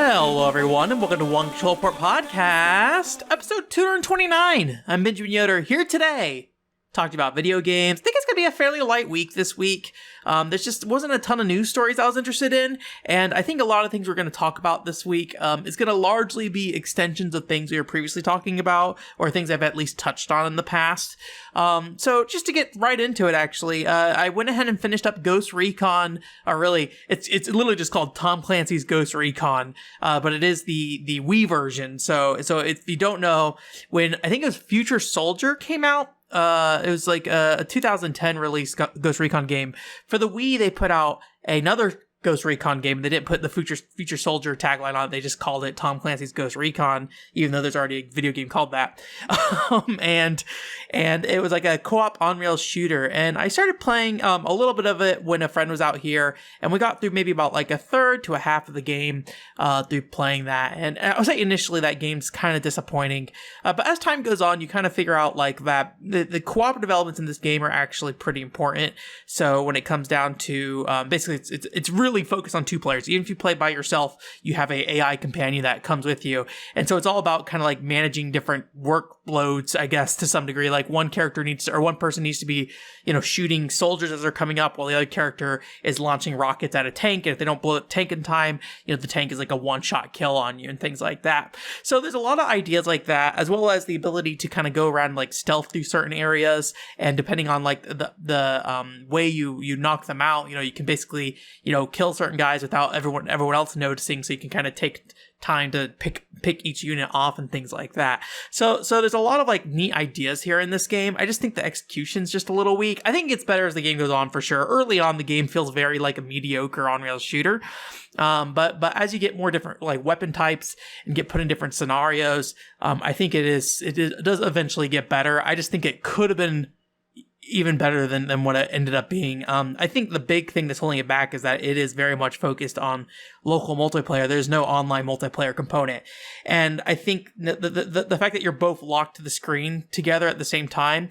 Hello everyone, and welcome to One Control Port Podcast, episode 229. I'm Benjamin Yoder, here today, talking about video games. I think it's going to be a fairly light week this week. There just wasn't a ton of news stories I was interested in, and I think a lot of things we're going to talk about this week is going to largely be extensions of things we were previously talking about, or things I've at least touched on in the past. So just to get right into it, actually, I went ahead and finished up Ghost Recon, or really, it's literally just called Tom Clancy's Ghost Recon, but it is the Wii version. So if you don't know, when I think it was Future Soldier came out, it was like a 2010 release Ghost Recon game. For the Wii, they put out another Ghost Recon game. They didn't put the Future Soldier tagline on it. They just called it Tom Clancy's Ghost Recon, even though there's already a video game called that. And it was like a co-op on-rail shooter. And I started playing a little bit of it when a friend was out here, and we got through maybe about like a third to a half of the game through playing that. And I would say initially that game's kind of disappointing. But as time goes on, you kind of figure out like that the cooperative elements in this game are actually pretty important. So when it comes down to basically it's really focused on two players. Even if you play by yourself, you have a AI companion that comes with you. And so it's all about kind of like managing different workloads, I guess, to some degree. Like one person needs to be, shooting soldiers as they're coming up, while the other character is launching rockets at a tank. And if they don't blow the tank in time, the tank is like a one-shot kill on you and things like that. So there's a lot of ideas like that, as well as the ability to kind of go around like stealth through certain areas. And depending on like the way you knock them out, you can basically, kill certain guys without everyone else noticing, so you can kind of take time to pick each unit off and things like that. So there's a lot of like neat ideas here in this game. I just think the execution's just a little weak. I think it gets better as the game goes on, for sure. Early on, the game feels very like a mediocre on-rail shooter. But as you get more different like weapon types and get put in different scenarios, I think it does eventually get better. I just think it could have been even better than what it ended up being. I think the big thing that's holding it back is that it is very much focused on local multiplayer. There's no online multiplayer component. And I think the fact that you're both locked to the screen together at the same time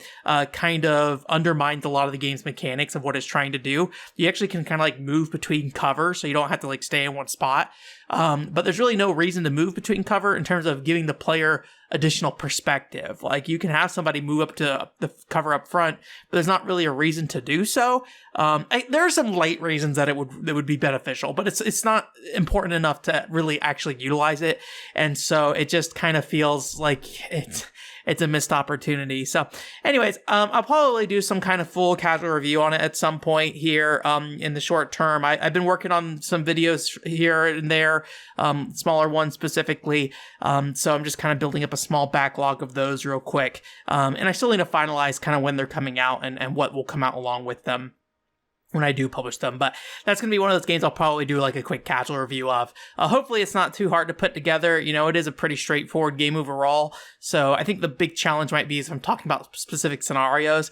kind of undermines a lot of the game's mechanics of what it's trying to do. You actually can kind of like move between cover, so you don't have to like stay in one spot. But there's really no reason to move between cover in terms of giving the player additional perspective. Like you can have somebody move up to the cover up front, but there's not really a reason to do so. There are some light reasons that it would be beneficial, but it's not important enough to really actually utilize it. And so it just kind of feels like it's a missed opportunity. So anyways, I'll probably do some kind of full casual review on it at some point here in the short term. I've been working on some videos here and there, smaller ones specifically. So I'm just kind of building up a small backlog of those real quick. And I still need to finalize kind of when they're coming out and what will come out along with them when I do publish them. But that's going to be one of those games I'll probably do like a quick casual review of. Hopefully it's not too hard to put together. It is a pretty straightforward game overall. So I think the big challenge might be is if I'm talking about specific scenarios.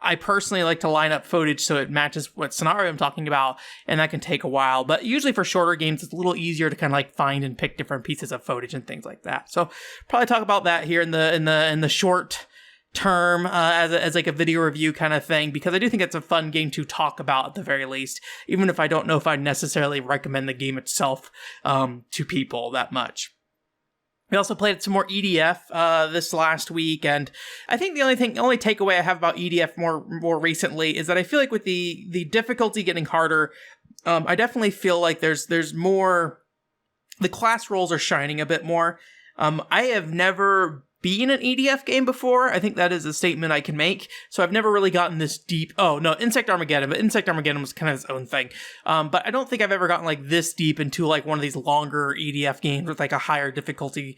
I personally like to line up footage so it matches what scenario I'm talking about, and that can take a while. But usually for shorter games, it's a little easier to kind of like find and pick different pieces of footage and things like that. So probably talk about that here in the short term as like a video review kind of thing, because I do think it's a fun game to talk about at the very least, even if I don't know if I necessarily recommend the game itself to people that much. We also played some more EDF this last week, and I think the only takeaway I have about EDF more recently is that I feel like with the difficulty getting harder, I definitely feel like there's more, the class roles are shining a bit more. I have never been an EDF game before. I think that is a statement I can make. So I've never really gotten this deep. Oh, no, Insect Armageddon, but Insect Armageddon was kind of its own thing. But I don't think I've ever gotten like this deep into like one of these longer EDF games with like a higher difficulty,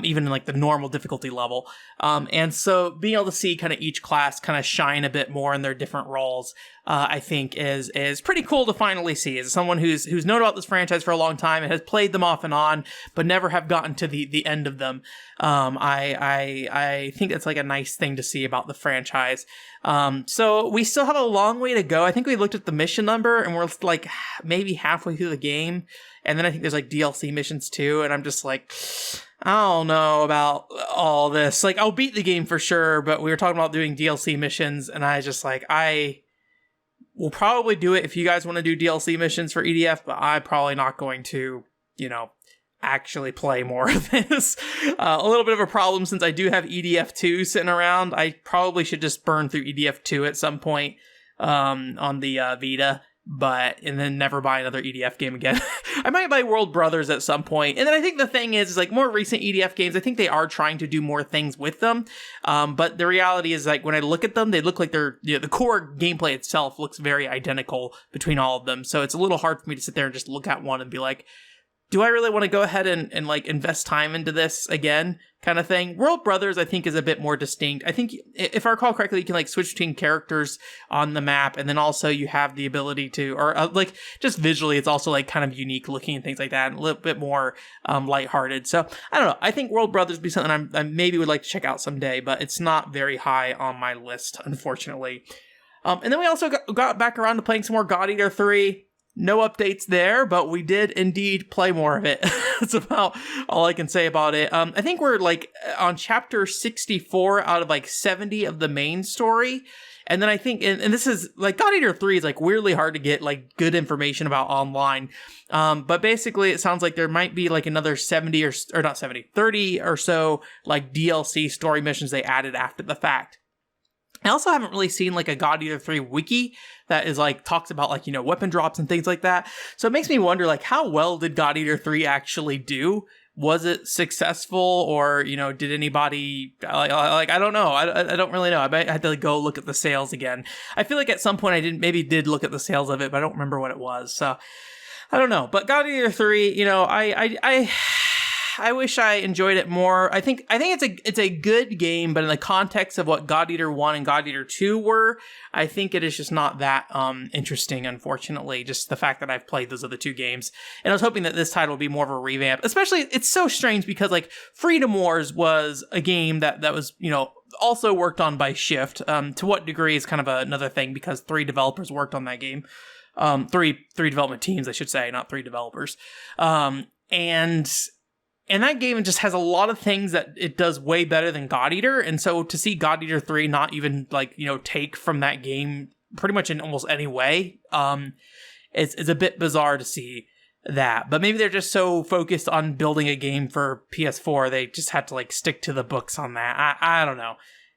even in like the normal difficulty level. And so being able to see kind of each class kind of shine a bit more in their different roles, I think is pretty cool to finally see. As someone who's known about this franchise for a long time and has played them off and on, but never have gotten to the end of them. I think it's like a nice thing to see about the franchise. So we still have a long way to go. I think we looked at the mission number and we're like maybe halfway through the game. And then I think there's like DLC missions too. And I'm just like, I don't know about all this. Like, I'll beat the game for sure, but we were talking about doing DLC missions, and I just like, I will probably do it if you guys want to do DLC missions for EDF, but I'm probably not going to, actually play more of this. A little bit of a problem since I do have EDF 2 sitting around. I probably should just burn through EDF 2 at some point on the Vita. And then never buy another EDF game again. I might buy World Brothers at some point. And then I think the thing is like more recent EDF games, I think they are trying to do more things with them. But the reality is like when I look at them, they look like they're, the core gameplay itself looks very identical between all of them. So it's a little hard for me to sit there and just look at one and be like, do I really want to go ahead and like invest time into this again kind of thing? World Brothers, I think, is a bit more distinct. I think if I recall correctly, you can like switch between characters on the map. And then also you have the ability to, or like just visually, it's also like kind of unique looking and things like that. And a little bit more lighthearted. So I don't know. I think World Brothers would be something I maybe would like to check out someday, but it's not very high on my list, unfortunately. And then we also got back around to playing some more God Eater 3. No updates there, but we did indeed play more of it. That's about all I can say about it. I think we're like on chapter 64 out of like 70 of the main story. And then I think, and this is like God Eater 3 is like weirdly hard to get like good information about online. But basically it sounds like there might be like another 70 or not 70, 30 or so like DLC story missions they added after the fact. I also haven't really seen like a God Eater 3 wiki that is like talks about like, weapon drops and things like that. So it makes me wonder like how well did God Eater 3 actually do? Was it successful or, did anybody like I don't know. I don't really know. I might have to like, go look at the sales again. I feel like at some point I did look at the sales of it, but I don't remember what it was. So I don't know. But God Eater 3, I wish I enjoyed it more. I think it's a good game, but in the context of what God Eater 1 and God Eater 2 were, I think it is just not that interesting, unfortunately, just the fact that I've played those other two games. And I was hoping that this title would be more of a revamp. Especially, it's so strange because like Freedom Wars was a game that was, also worked on by Shift. To what degree is kind of another thing because 3 developers worked on that game. Three development teams, I should say, not 3 developers. And that game just has a lot of things that it does way better than God Eater. And so to see God Eater 3 not even like, take from that game pretty much in almost any way, it's a bit bizarre to see that. But maybe they're just so focused on building a game for PS4, they just had to like stick to the books on that. I don't know.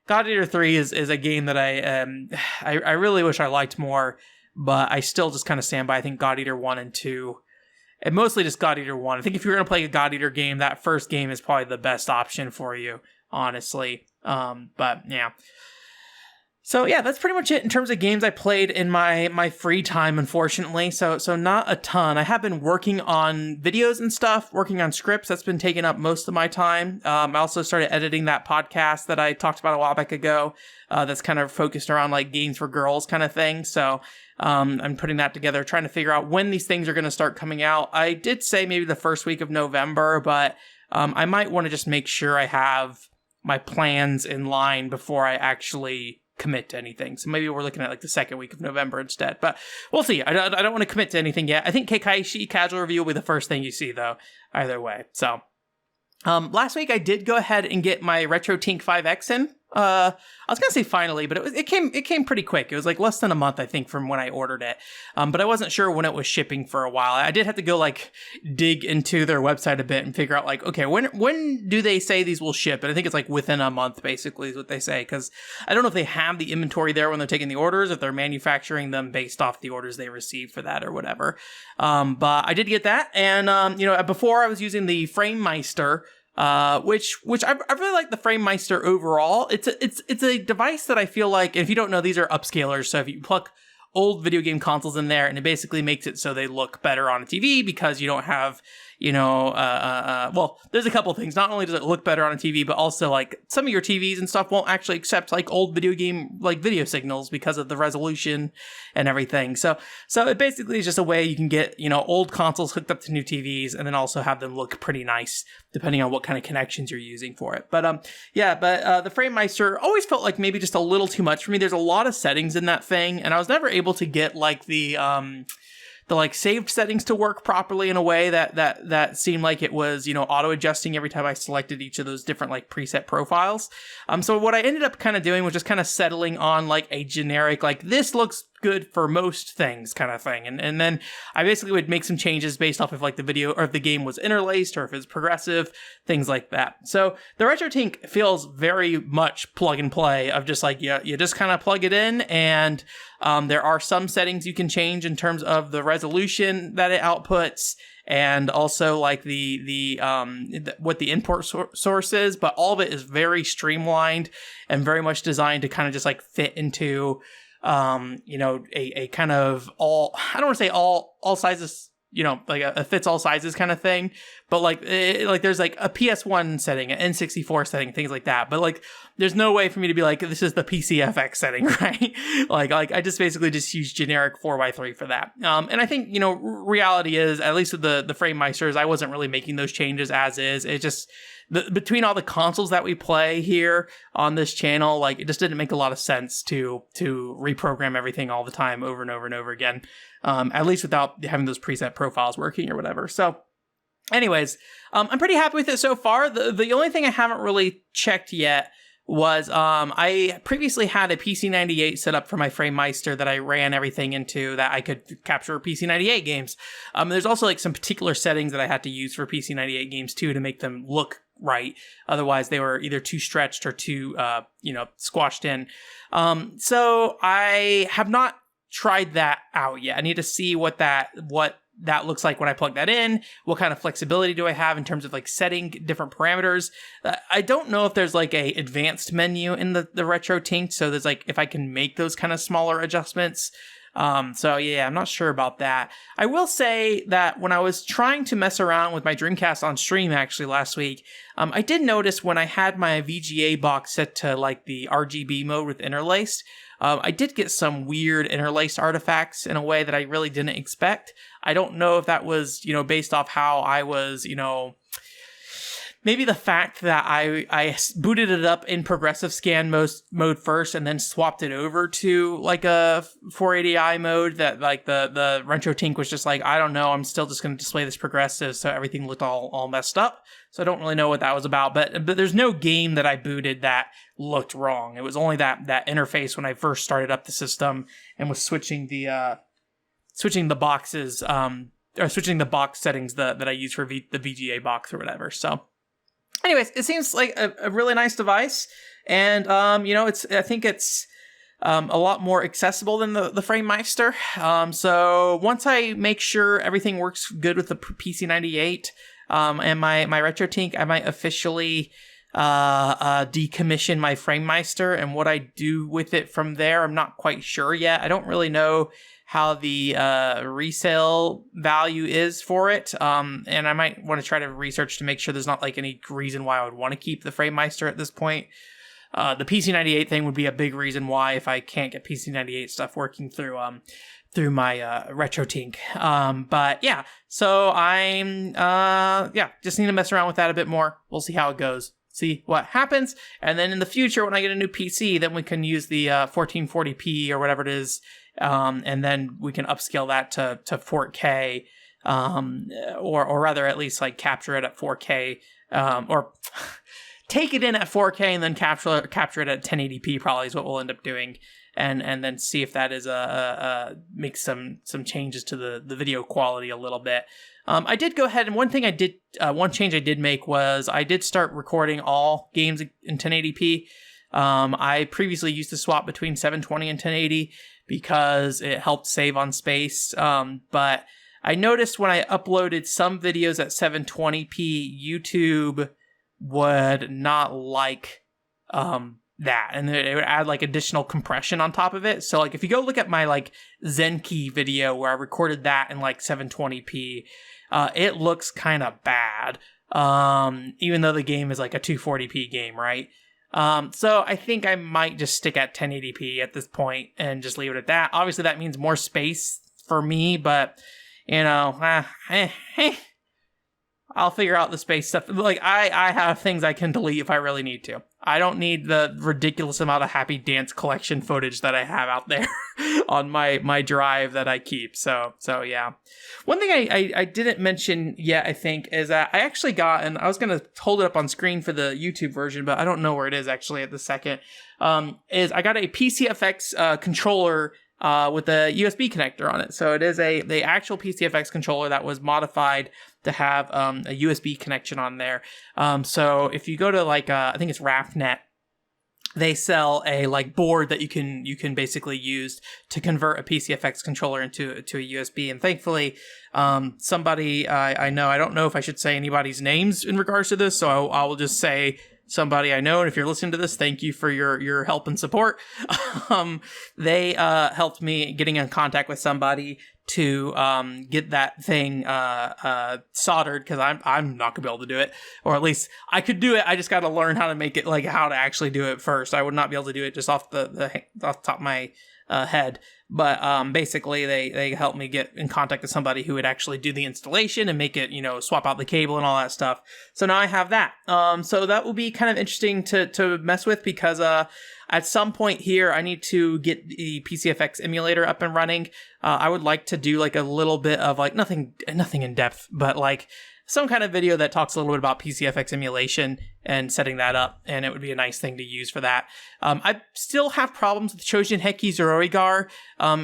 God Eater 3 is a game that I really wish I liked more, but I still just kind of stand by. I think God Eater 1 and 2, and mostly just God Eater 1. I think if you're going to play a God Eater game, that first game is probably the best option for you, honestly. But yeah. So yeah, that's pretty much it in terms of games I played in my free time, unfortunately. So not a ton. I have been working on videos and stuff, working on scripts. That's been taking up most of my time. I also started editing that podcast that I talked about a while back ago. That's kind of focused around like games for girls kind of thing. So I'm putting that together, trying to figure out when these things are going to start coming out. I did say maybe the first week of November, but I might want to just make sure I have my plans in line before I actually commit to anything. So maybe we're looking at like the second week of November instead, but we'll see. I don't want to commit to anything yet. I think Kekkaishi Casual Review will be the first thing you see though, either way. So last week I did go ahead and get my RetroTINK 5X in. I was gonna say finally, but it came pretty quick. It was like less than a month, I think, from when I ordered it. But I wasn't sure when it was shipping for a while. I did have to go like dig into their website a bit and figure out like, okay, when do they say these will ship? And I think it's like within a month, basically, is what they say. Because I don't know if they have the inventory there when they're taking the orders, if they're manufacturing them based off the orders they receive for that or whatever. But I did get that, and before I was using the FrameMeister. Which I really like the FrameMeister overall. It's a device that I feel like, and if you don't know, these are upscalers. So if you pluck old video game consoles in there, and it basically makes it so they look better on a TV because you don't have, well, there's a couple things. Not only does it look better on a TV, but also like some of your TVs and stuff won't actually accept like old video game like video signals because of the resolution and everything. So it basically is just a way you can get, old consoles hooked up to new TVs and then also have them look pretty nice depending on what kind of connections you're using for it. But the FrameMeister always felt like maybe just a little too much for me. There's a lot of settings in that thing, and I was never able to get like the like saved settings to work properly in a way that seemed like it was, auto adjusting every time I selected each of those different like preset profiles. So what I ended up kind of doing was just kind of settling on like a generic, like this looks good for most things kind of thing. And then I basically would make some changes based off if like the video or if the game was interlaced or if it's progressive, things like that. So the RetroTINK feels very much plug and play of just like, you just kind of plug it in, and there are some settings you can change in terms of the resolution that it outputs, and also like what the input source is, but all of it is very streamlined and very much designed to kind of just like fit into a kind of I don't want to say all sizes, like a fits all sizes kind of thing, but like there's like a PS1 setting, an N64 setting, things like that. But like, there's no way for me to be like, this is the PCFX setting, right? like I just basically just use generic 4x3 for that. And I think, reality is, at least with the FrameMeisters, I wasn't really making those changes as is. It just, between all the consoles that we play here on this channel, like it just didn't make a lot of sense to reprogram everything all the time over and over and over again, at least without having those preset profiles working or whatever. So anyways, I'm pretty happy with it so far. The only thing I haven't really checked yet was I previously had a PC98 set up for my FrameMeister that I ran everything into that I could capture PC98 games. There's also like some particular settings that I had to use for PC98 games too to make them look right. Otherwise, they were either too stretched or too, squashed in. So I have not tried that out yet. I need to see what that looks like when I plug that in. What kind of flexibility do I have in terms of like setting different parameters? I don't know if there's like a advanced menu in the RetroTINK. So there's like, if I can make those kind of smaller adjustments. So yeah, I'm not sure about that. I will say that when I was trying to mess around with my Dreamcast on stream actually last week, I did notice when I had my VGA box set to like the RGB mode with interlaced, I did get some weird interlaced artifacts in a way that I really didn't expect. I don't know if that was, based off how I was, maybe the fact that I booted it up in progressive scan mode first and then swapped it over to like a 480i mode, that like the RetroTINK was just like, I don't know, I'm still just going to display this progressive, so everything looked all messed up. So I don't really know what that was about, but there's no game that I booted that looked wrong. It was only that interface when I first started up the system and was switching the boxes, or switching the box settings that I use for the VGA box or whatever. So anyways, it seems like a really nice device, and I think it's a lot more accessible than the FrameMeister. So once I make sure everything works good with the PC98 and my RetroTINK, I might officially decommission my FrameMeister, and what I do with it from there, I'm not quite sure yet. I don't really know how the resale value is for it, and I might want to try to research to make sure there's not like any reason why I would want to keep the FrameMeister at this point. The PC98 thing would be a big reason why, if I can't get PC98 stuff working through my RetroTINK. But yeah, so I'm just need to mess around with that a bit more. We'll see how it goes. See what happens, and then in the future when I get a new PC, then we can use the 1440p or whatever it is, and then we can upscale that to 4K, or rather at least like capture it at 4K, or take it in at 4K and then capture it at 1080p probably is what we'll end up doing, and then see if that is make some changes to the video quality a little bit. I did go ahead, and one change I did make was I did start recording all games in 1080p. I previously used to swap between 720 and 1080 because it helped save on space. But I noticed when I uploaded some videos at 720p, YouTube would not like that, and it would add like additional compression on top of it. So like if you go look at my like Zenki video where I recorded that in like 720p, it looks kind of bad, even though the game is like a 240p game, right? So I think I might just stick at 1080p at this point and just leave it at that. Obviously that means more space for me, but you know, I'll figure out the space stuff. Like, I have things I can delete if I really need to. I don't need the ridiculous amount of Happy Dance collection footage that I have out there on my drive that I keep. So yeah. One thing I didn't mention yet, I think, is that I actually got, and I was going to hold it up on screen for the YouTube version, but I don't know where it is actually at the second, is I got a PCFX controller with a USB connector on it. So it is the actual PCFX controller that was modified to have a USB connection on there. So if you go to like I think it's RAFnet, they sell a like board that you can basically use to convert a PCFX controller into a USB. And thankfully, somebody I know, I don't know if I should say anybody's names in regards to this, so I will just say somebody I know, and if you're listening to this, thank you for your help and support. They helped me getting in contact with somebody to get that thing soldered, because I'm not gonna be able to do it, or at least I could do it. I just got to learn how to make it, like how to actually do it first. I would not be able to do it just off the top of my head. But basically, they helped me get in contact with somebody who would actually do the installation and make it, swap out the cable and all that stuff. So now I have that. So that will be kind of interesting to mess with, because at some point here, I need to get the PCFX emulator up and running. I would like to do like a little bit of like nothing in depth, but like some kind of video that talks a little bit about PCFX emulation and setting that up, and it would be a nice thing to use for that. I still have problems with Chojin Heki Zoroigar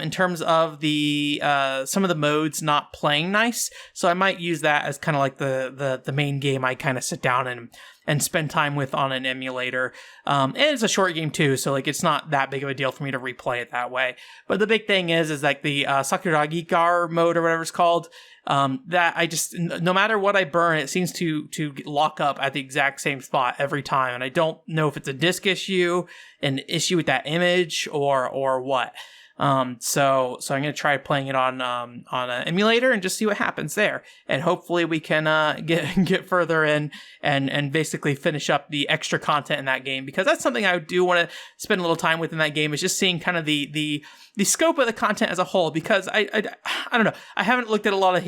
in terms of the some of the modes not playing nice, so I might use that as kind of like the main game I kind of sit down and spend time with on an emulator. And it's a short game too, so like it's not that big of a deal for me to replay it that way. But the big thing is like the Sakuragi Gar mode or whatever it's called, that I just, no matter what I burn, it seems to lock up at the exact same spot every time. And I don't know if it's a disk issue, an issue with that image, or what. So I'm going to try playing it on an emulator and just see what happens there. And hopefully we can, get further in and basically finish up the extra content in that game, because that's something I do want to spend a little time with in that game, is just seeing kind of the scope of the content as a whole, because I don't know. I haven't looked at a lot of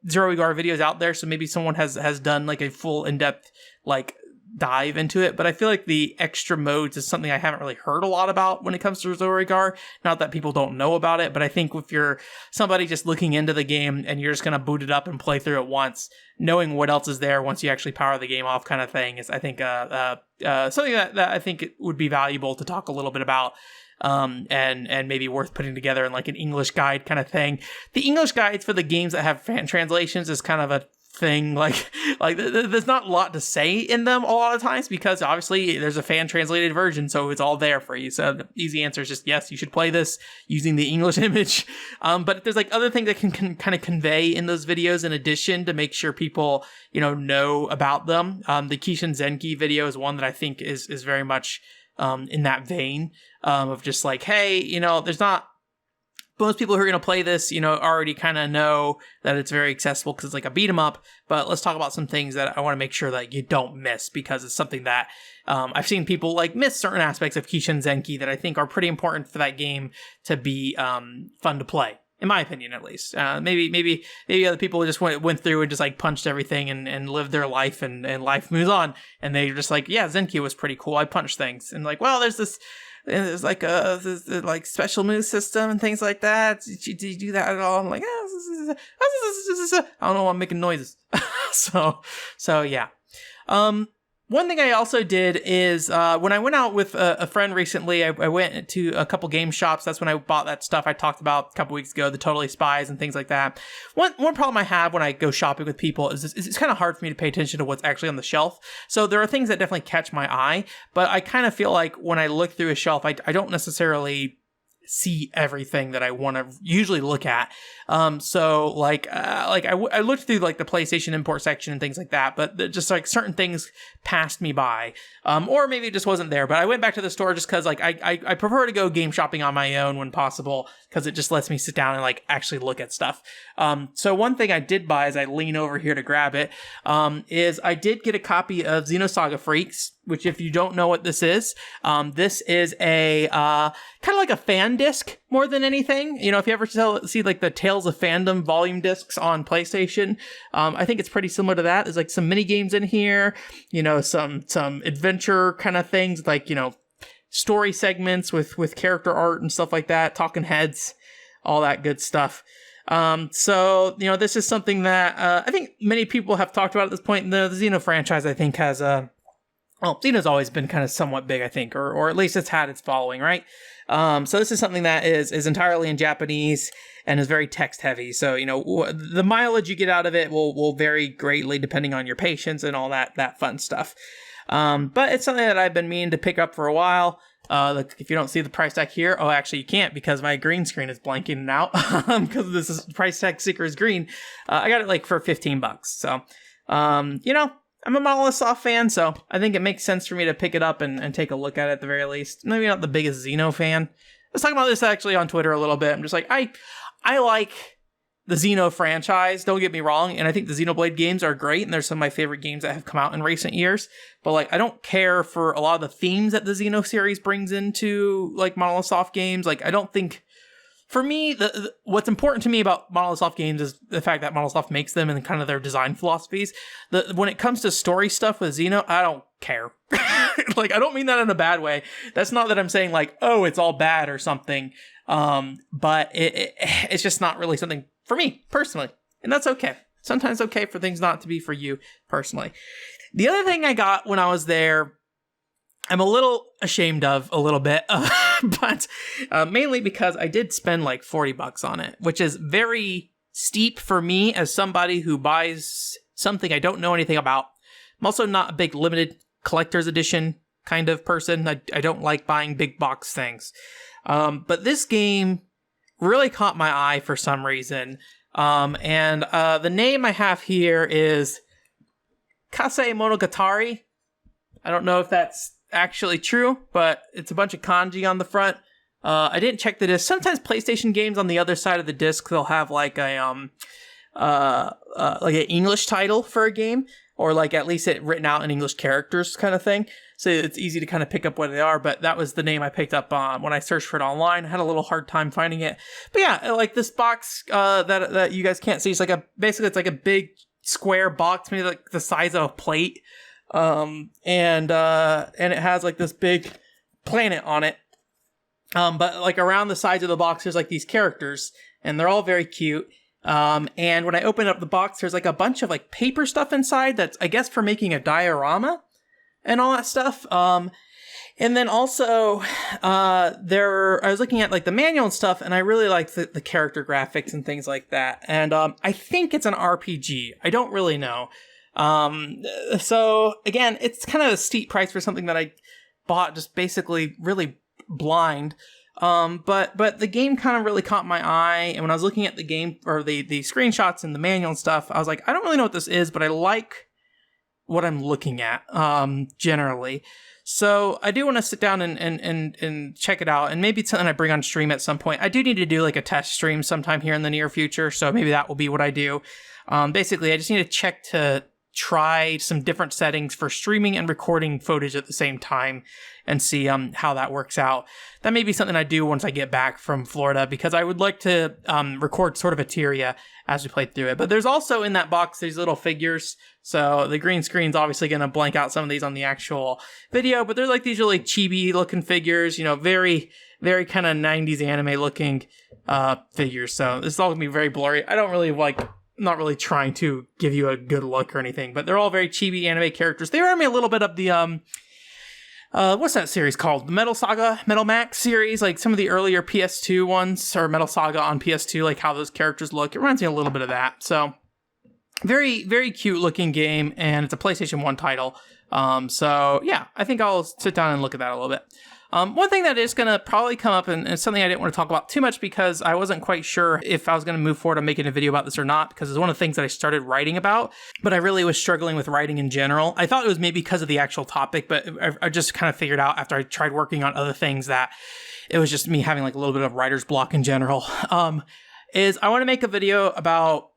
Zoroigar videos out there, so maybe someone has done like a full in-depth like dive into it, but I feel like the extra modes is something I haven't really heard a lot about when it comes to Zoroigar. Not that people don't know about it, but I think if you're somebody just looking into the game and you're just going to boot it up and play through it once, knowing what else is there once you actually power the game off kind of thing is, I think, something that I think it would be valuable to talk a little bit about. And maybe worth putting together in like an English guide kind of thing. The English guides for the games that have fan translations is kind of a thing, like there's not a lot to say in them a lot of times, because obviously there's a fan translated version, so it's all there for you. So the easy answer is just yes, you should play this using the English image. But there's like other things that can kind of convey in those videos in addition to make sure people know about them. The Kishin Zenki video is one that I think is very much in that vein, of just like, hey, there's not most people who are going to play this, already kind of know that it's very accessible because it's like a beat 'em up, but let's talk about some things that I want to make sure that you don't miss, because it's something that I've seen people like miss certain aspects of Kishin Zenki that I think are pretty important for that game to be fun to play. In my opinion, at least. Maybe other people just went through and just like punched everything and lived their life, and life moves on. And they're just like, yeah, Zenki was pretty cool. I punched things. And like, well, there's like this like special move system and things like that. Did you do that at all? I'm like, I don't know why I'm making noises. So yeah. One thing I also did is when I went out with a friend recently, I went to a couple game shops. That's when I bought that stuff I talked about a couple weeks ago, the Totally Spies and things like that. One problem I have when I go shopping with people is it's kind of hard for me to pay attention to what's actually on the shelf. So there are things that definitely catch my eye, but I kind of feel like when I look through a shelf, I don't necessarily see everything that I want to usually look at. So I looked through like the PlayStation import section and things like that, but just like certain things passed me by, or maybe it just wasn't there. But I went back to the store just because like I prefer to go game shopping on my own when possible, because it just lets me sit down and like actually look at stuff. So one thing I did buy as I lean over here to grab it, is I did get a copy of Xenosaga Freaks, which if you don't know what this is a kind of like a fan disc more than anything. You know, if you ever see like the Tales of Fandom volume discs on PlayStation, I think it's pretty similar to that. There's like some mini games in here, you know, some adventure kind of things, like, you know, story segments with character art and stuff like that, talking heads, all that good stuff. So, you know, this is something that I think many people have talked about at this point. The Xeno franchise, I think, has Xeno's always been kind of somewhat big, I think, or at least it's had its following, right? So this is something that is entirely in Japanese and is very text heavy. So, you know, the mileage you get out of it will vary greatly depending on your patience and all that fun stuff. But it's something that I've been meaning to pick up for a while. If you don't see the price tag here, oh, actually you can't because my green screen is blanking out because this is price tag sticker is green. I got it like for $15. So, you know, I'm a Monolith Soft fan, so I think it makes sense for me to pick it up and take a look at it at the very least. Maybe not the biggest Xeno fan. I was talking about this actually on Twitter a little bit. I'm just like, I like the Xeno franchise, don't get me wrong, and I think the Xenoblade games are great, and they're some of my favorite games that have come out in recent years, but like, I don't care for a lot of the themes that the Xeno series brings into like Monolith Soft games. Like, I don't think, for me, what's important to me about Monolith Soft games is the fact that Monolith Soft makes them and kind of their design philosophies. When it comes to story stuff with Xeno, I don't care. Like, I don't mean that in a bad way. That's not that I'm saying like, oh, it's all bad or something. But it's just not really something for me personally. And that's okay. Sometimes it's okay for things not to be for you personally. The other thing I got when I was there, I'm a little ashamed of a little bit, but mainly because I did spend like $40 on it, which is very steep for me as somebody who buys something I don't know anything about. I'm also not a big limited collector's edition kind of person. I don't like buying big box things. But this game really caught my eye for some reason. And the name I have here is Kase Monogatari. I don't know if that's actually true, but it's a bunch of kanji on the front. I didn't check the disc. Sometimes PlayStation games on the other side of the disc, they'll have like an English title for a game, or like at least it written out in English characters kind of thing. So it's easy to kind of pick up what they are, but that was the name I picked up when I searched for it online. I had a little hard time finding it. But yeah, like this box that you guys can't see, it's like basically it's like a big square box, maybe like the size of a plate. And it has like this big planet on it. But like around the sides of the box, there's like these characters, and they're all very cute. And when I open up the box, there's like a bunch of like paper stuff inside that's, I guess, for making a diorama and all that stuff. And then also, I was looking at like the manual and stuff, and I really like the character graphics and things like that. And, I think it's an RPG. I don't really know. So again, it's kind of a steep price for something that I bought just basically really blind. But the game kind of really caught my eye, and when I was looking at the game or the screenshots and the manual and stuff, I was like, I don't really know what this is, but I like what I'm looking at, generally. So I do want to sit down and check it out, and maybe it's something I bring on stream at some point. I do need to do like a test stream sometime here in the near future, so maybe that will be what I do. Basically, I just need to try some different settings for streaming and recording footage at the same time and see how that works out. That may be something I do once I get back from Florida, because I would like to record sort of a Tyria as we play through it. But there's also in that box these little figures, so the green screen's obviously going to blank out some of these on the actual video, but they're like these really chibi looking figures, you know, very, very kind of 90s anime looking figures. So this is all going to be very blurry. I don't really not really trying to give you a good look or anything, but they're all very chibi anime characters. They remind me a little bit of the, what's that series called? The Metal Max series, like some of the earlier PS2 ones, or Metal Saga on PS2, like how those characters look. It reminds me a little bit of that. So, very, very cute looking game, and it's a PlayStation 1 title. So, yeah, I think I'll sit down and look at that a little bit. One thing that is going to probably come up, and it's something I didn't want to talk about too much because I wasn't quite sure if I was going to move forward on making a video about this or not, because it's one of the things that I started writing about, but I really was struggling with writing in general. I thought it was maybe because of the actual topic, but I just kind of figured out after I tried working on other things that it was just me having like a little bit of writer's block in general. Is I want to make a video about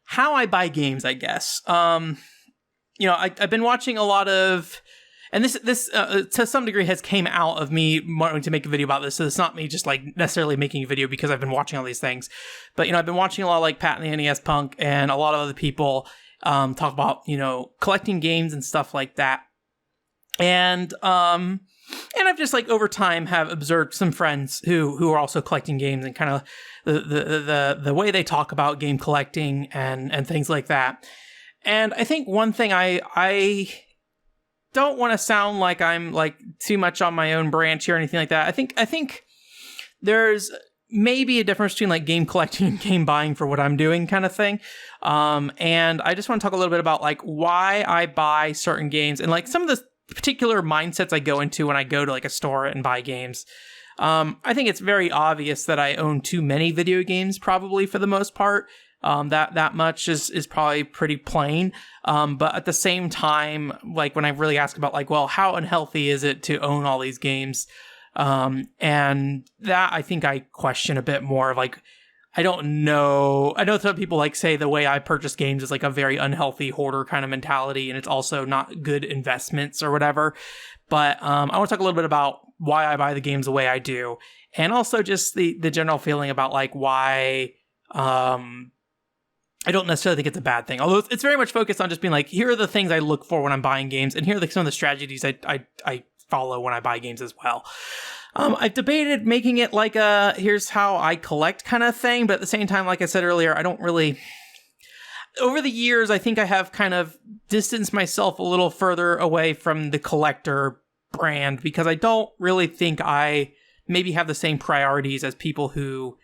how I buy games, I guess. I've been watching a lot of, and this to some degree has came out of me wanting to make a video about this. So it's not me just like necessarily making a video because I've been watching all these things, but I've been watching a lot of like Pat and the NES Punk and a lot of other people talk about collecting games and stuff like that, and I've just like over time have observed some friends who are also collecting games and kind of the way they talk about game collecting and things like that. And I think one thing I don't want to sound like I'm like too much on my own branch here or anything like that. I think there's maybe a difference between like game collecting and game buying for what I'm doing kind of thing. And I just want to talk a little bit about like why I buy certain games and like some of the particular mindsets I go into when I go to like a store and buy games. I think it's very obvious that I own too many video games, probably for the most part. That much is probably pretty plain. But at the same time, like when I really ask about like, well, how unhealthy is it to own all these games? And that I think I question a bit more of like, I don't know. I know some people like say the way I purchase games is like a very unhealthy hoarder kind of mentality, and it's also not good investments or whatever. But I want to talk a little bit about why I buy the games the way I do, and also just the general feeling about like why I don't necessarily think it's a bad thing. Although it's very much focused on just being like, here are the things I look for when I'm buying games, and here are some of the strategies I follow when I buy games as well. I've debated making it like a here's how I collect kind of thing, but at the same time, like I said earlier, I don't really... Over the years, I think I have kind of distanced myself a little further away from the collector brand because I don't really think I maybe have the same priorities as people who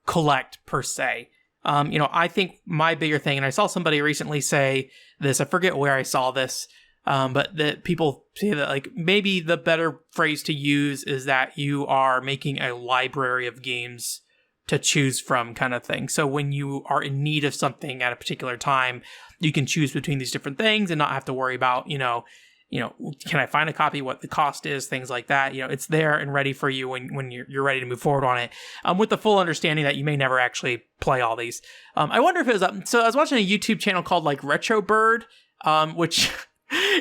collect per se. I think my bigger thing, and I saw somebody recently say this, I forget where I saw this, but that people say that like maybe the better phrase to use is that you are making a library of games to choose from kind of thing. So when you are in need of something at a particular time, you can choose between these different things and not have to worry about, can I find a copy, what the cost is, things like that. It's there and ready for you when you're ready to move forward on it, with the full understanding that you may never actually play all these. I wonder if it was up. So I was watching a YouTube channel called like RetroBird, which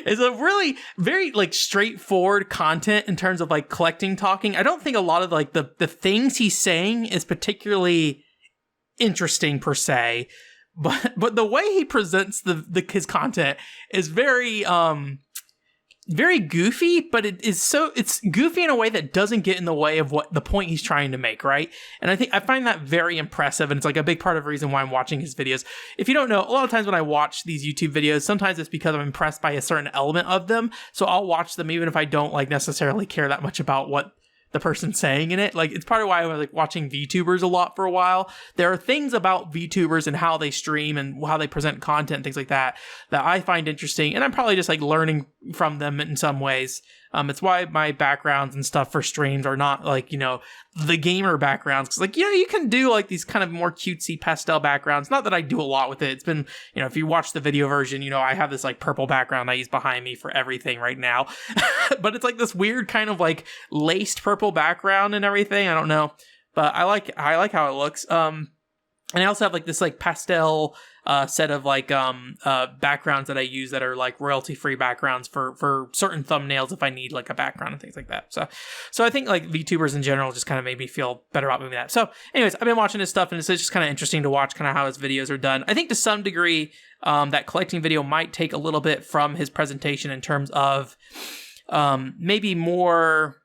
is a really very like straightforward content in terms of like collecting talking. I don't think a lot of like the things he's saying is particularly interesting per se, but the way he presents his content is very very goofy, but it's goofy in a way that doesn't get in the way of what the point he's trying to make, right? And I find that very impressive, and it's like a big part of the reason why I'm watching his videos. If you don't know, a lot of times when I watch these YouTube videos, sometimes it's because I'm impressed by a certain element of them, so I'll watch them even if I don't like necessarily care that much about what the person's saying in it. Like, it's part of why I was like watching VTubers a lot for a while. There are things about VTubers and how they stream and how they present content, things like that I find interesting, and I'm probably just like learning from them in some ways. It's why my backgrounds and stuff for streams are not like, the gamer backgrounds. Cause like, you can do like these kind of more cutesy pastel backgrounds. Not that I do a lot with it. It's been, if you watch the video version, I have this like purple background I use behind me for everything right now. But it's like this weird kind of like laced purple background and everything. I don't know, but I like how it looks. And I also have like this like pastel set of like backgrounds that I use that are like royalty-free backgrounds for certain thumbnails if I need like a background and things like that. So I think like VTubers in general just kind of made me feel better about moving that. So anyways, I've been watching his stuff and it's just kind of interesting to watch kind of how his videos are done. I think to some degree that collecting video might take a little bit from his presentation in terms of maybe more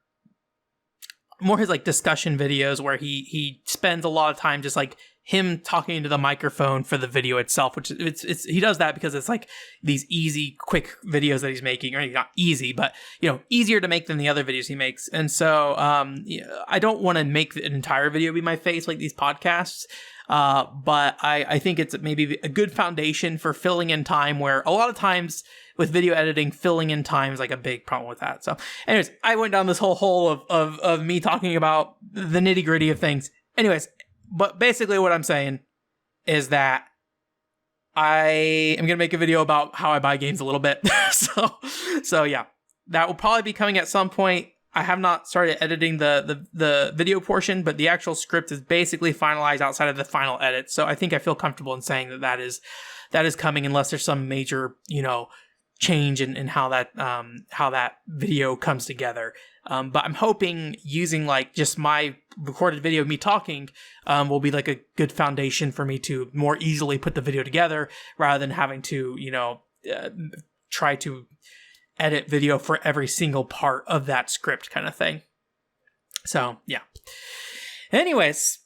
his like discussion videos where he spends a lot of time just like him talking into the microphone for the video itself, which it's he does that because it's like these easy, quick videos that he's making, or not easy, but easier to make than the other videos he makes. And so I don't want to make an entire video be my face like these podcasts. But I think it's maybe a good foundation for filling in time, where a lot of times with video editing, filling in time is like a big problem with that. So anyways, I went down this whole hole of me talking about the nitty gritty of things. Anyways, but basically what I'm saying is that I am going to make a video about how I buy games a little bit. So yeah, that will probably be coming at some point. I have not started editing the video portion, but the actual script is basically finalized outside of the final edit. So I think I feel comfortable in saying that is coming, unless there's some major, change in how that video comes together. But I'm hoping using like just my recorded video of me talking will be like a good foundation for me to more easily put the video together, rather than having to, try to edit video for every single part of that script kind of thing. So yeah. Anyways,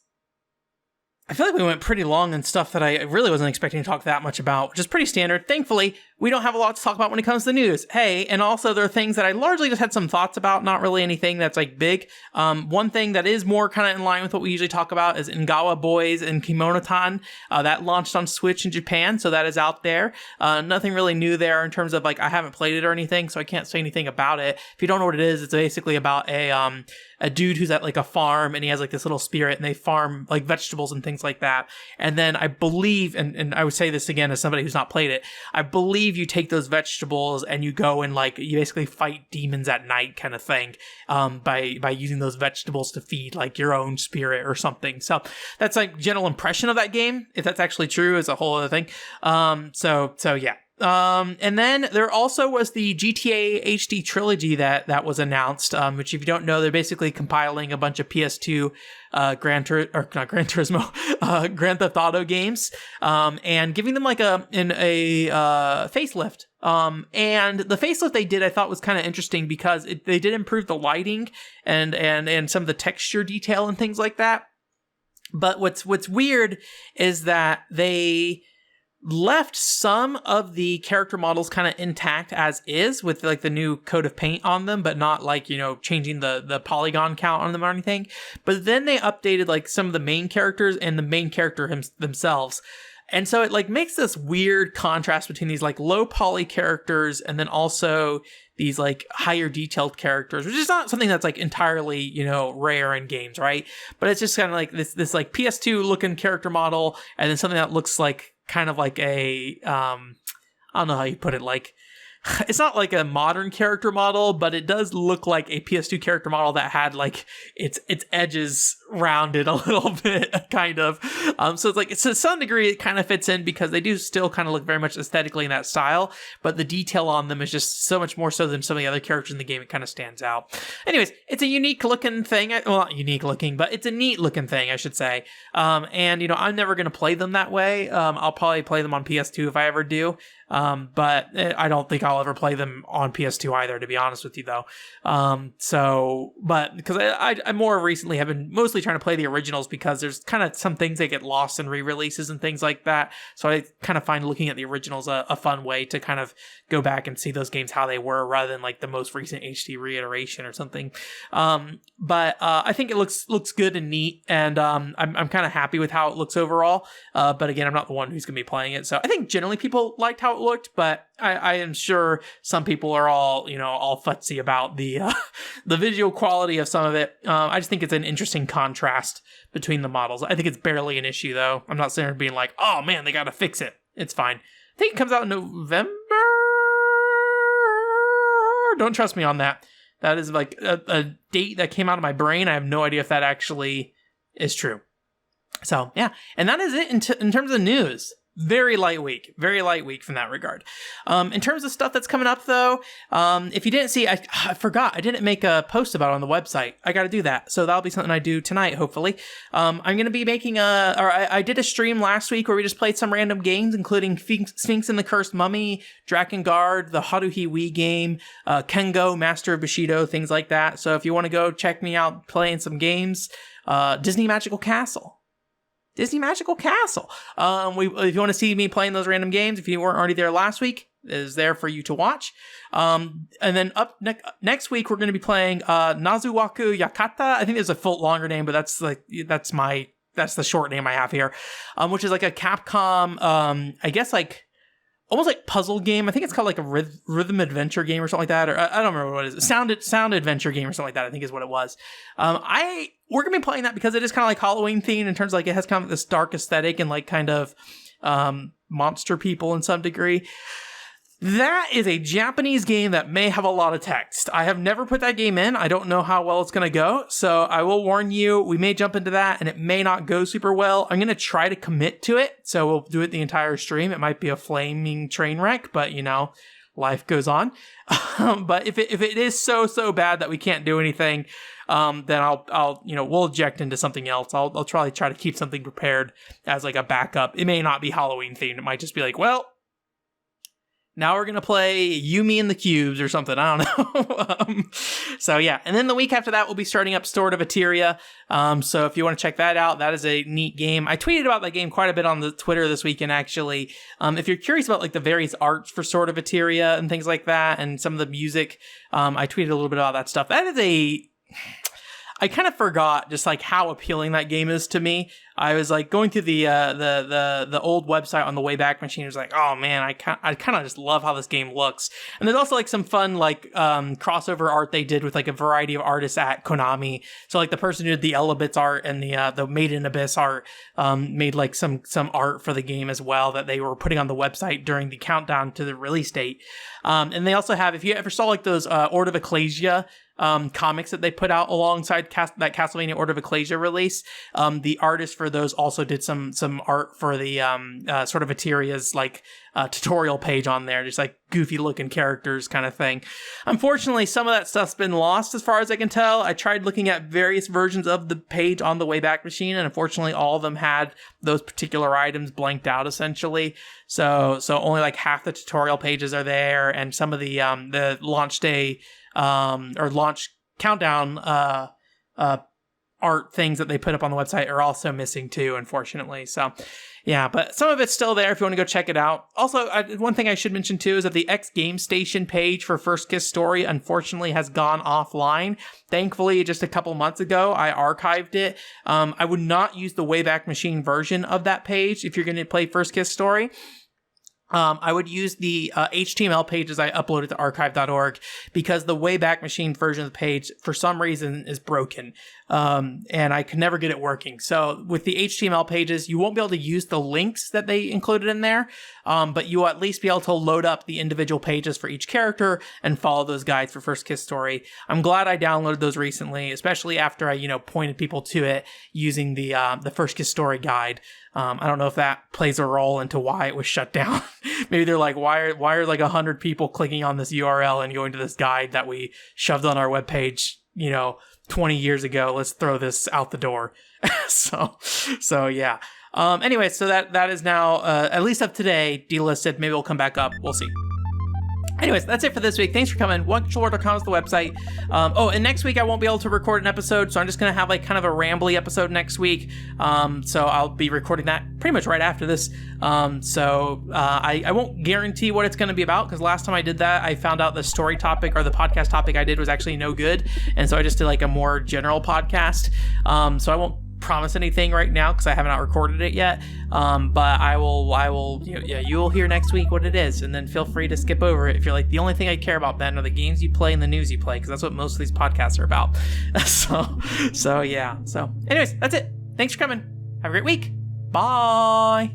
I feel like we went pretty long on stuff that I really wasn't expecting to talk that much about, which is pretty standard. Thankfully, we don't have a lot to talk about when it comes to the news. Hey, and also there are things that I largely just had some thoughts about, not really anything that's like big. One thing that is more kind of in line with what we usually talk about is Engawa Boys and Kemonotan. That launched on Switch in Japan, so that is out there. Nothing really new there in terms of like, I haven't played it or anything, so I can't say anything about it. If you don't know what it is, it's basically about a dude who's at like a farm, and he has like this little spirit, and they farm like vegetables and things like that. And then I believe, and I would say this again as somebody who's not played it, I believe you take those vegetables and you go and like you basically fight demons at night kind of thing, by using those vegetables to feed like your own spirit or something. So that's like general impression of that game. If that's actually true is a whole other thing. So yeah. And then there also was the GTA HD Trilogy that was announced, which if you don't know, they're basically compiling a bunch of PS2 Grand Theft Auto games, and giving them like a facelift. And the facelift they did, I thought was kind of interesting because they did improve the lighting and some of the texture detail and things like that. But what's weird is that they left some of the character models kind of intact as is, with like the new coat of paint on them, but not like, changing the polygon count on them or anything. But then they updated like some of the main characters and the main character themselves. And so it like makes this weird contrast between these like low poly characters and then also these like higher detailed characters, which is not something that's like entirely, rare in games, right? But it's just kind of like this like PS2 looking character model, and then something that looks like kind of like a, I don't know how you put it, like, it's not like a modern character model, but it does look like a PS2 character model that had like its edges rounded a little bit, kind of. So it's like, to some degree, it kind of fits in because they do still kind of look very much aesthetically in that style, but the detail on them is just so much more so than some of the other characters in the game. It kind of stands out. Anyways, it's a unique looking thing. Well, not unique looking, but it's a neat looking thing, I should say. And I'm never going to play them that way. I'll probably play them on PS2 if I ever do. But I don't think I'll ever play them on PS2 either, to be honest with you, though. But because I more recently have been mostly trying to play the originals, because there's kind of some things that get lost in re-releases and things like that. So I kind of find looking at the originals a fun way to kind of go back and see those games how they were, rather than like the most recent HD reiteration or something. But I think it looks good and neat, and I'm kind of happy with how it looks overall. But again, I'm not the one who's going to be playing it, so I think generally people liked how it looked, but I am sure some people are all futzy about the visual quality of some of it. I just think it's an interesting contrast between the models. I think it's barely an issue, though. I'm not sitting there being like, oh man, they got to fix it. It's fine. I think it comes out in November. Don't trust me on that. That is like a date that came out of my brain. I have no idea if that actually is true. So yeah, and that is it in terms of news. Very light week from that regard. In terms of stuff that's coming up, though, if you didn't see, I forgot, I didn't make a post about it on the website. I got to do that. So that'll be something I do tonight, hopefully. I'm going to be making I did a stream last week where we just played some random games, including Sphinx and the Cursed Mummy, Drakengard, the Haruhi Wii game, Kengo, Master of Bushido, things like that. So if you want to go check me out playing some games, Disney Magical Castle. Disney Magical Castle. If you want to see me playing those random games, if you weren't already there last week, it is there for you to watch. And then up next week, we're going to be playing Nazuwaku Yakata. I think there's a full longer name, but that's the short name I have here, which is like a Capcom, I guess like almost like puzzle game. I think it's called like a rhythm adventure game or something like that. Or I don't remember what it is. Sound adventure game or something like that, I think is what it was. We're going to be playing that because it is kind of like Halloween themed in terms of like it has kind of this dark aesthetic and like kind of monster people in some degree. That is a Japanese game that may have a lot of text. I have never put that game in. I don't know how well it's going to go. So I will warn you, we may jump into that and it may not go super well. I'm going to try to commit to it. So we'll do it the entire stream. It might be a flaming train wreck, but you know, life goes on. But if it is so bad that we can't do anything, then I'll we'll eject into something else. I'll try to keep something prepared as like a backup. It may not be Halloween themed. It might just be like, well, now we're going to play Yumi and the Cubes or something. I don't know. So yeah. And then the week after that, we'll be starting up Sword of Eteria. So if you want to check that out, that is a neat game. I tweeted about that game quite a bit on the Twitter this weekend, actually. If you're curious about like the various arts for Sword of Eteria and things like that, and some of the music, I tweeted a little bit about that stuff. I kind of forgot just like how appealing that game is to me. I was like going through the old website on the Wayback Machine. I was like, oh man, I kind of just love how this game looks. And there's also like some fun like crossover art they did with like a variety of artists at Konami. So like the person who did the Elabits art and the Made in Abyss art made like some art for the game as well that they were putting on the website during the countdown to the release date. And they also have, if you ever saw like those Order of Ecclesia comics that they put out alongside that Castlevania Order of Ecclesia release, the artist for those also did some art for the sort of Eteria's like tutorial page on there, just like goofy looking characters kind of thing. Unfortunately, some of that stuff's been lost as far as I can tell. I tried looking at various versions of the page on the Wayback Machine, and unfortunately all of them had those particular items blanked out essentially. So only like half the tutorial pages are there, and some of the launch day or launch countdown art things that they put up on the website are also missing too, unfortunately. So yeah, but some of it's still there if you want to go check it out. Also, one thing I should mention too is that the X Game Station page for First Kiss Story unfortunately has gone offline. Thankfully, just a couple months ago, I archived it. I would not use the Wayback Machine version of that page if you're going to play First Kiss Story. I would use the HTML pages I uploaded to archive.org because the Wayback Machine version of the page, for some reason, is broken. And I could never get it working. So with the HTML pages, you won't be able to use the links that they included in there, but you'll at least be able to load up the individual pages for each character and follow those guides for First Kiss Story. I'm glad I downloaded those recently, especially after I, pointed people to it using the First Kiss Story guide. I don't know if that plays a role into why it was shut down. Maybe they're like, why are like 100 people clicking on this URL and going to this guide that we shoved on our webpage, 20 years ago? Let's throw this out the door. So yeah. Anyway, so that is now, at least up today, delisted. Maybe it'll come back up. We'll see. Anyways, that's it for this week. Thanks for coming. OneController.com is the website. And next week I won't be able to record an episode, so I'm just going to have like kind of a rambly episode next week. So I'll be recording that pretty much right after this. I won't guarantee what it's going to be about, because last time I did that, I found out the story topic or the podcast topic I did was actually no good. And so I just did like a more general podcast. So I won't promise anything right now because I haven't recorded it yet, but I will you'll hear next week what it is, and then feel free to skip over it if you're like, the only thing I care about, Ben, are the games you play and the news you play, because that's what most of these podcasts are about. So anyways, that's it. Thanks for coming. Have a great week. Bye.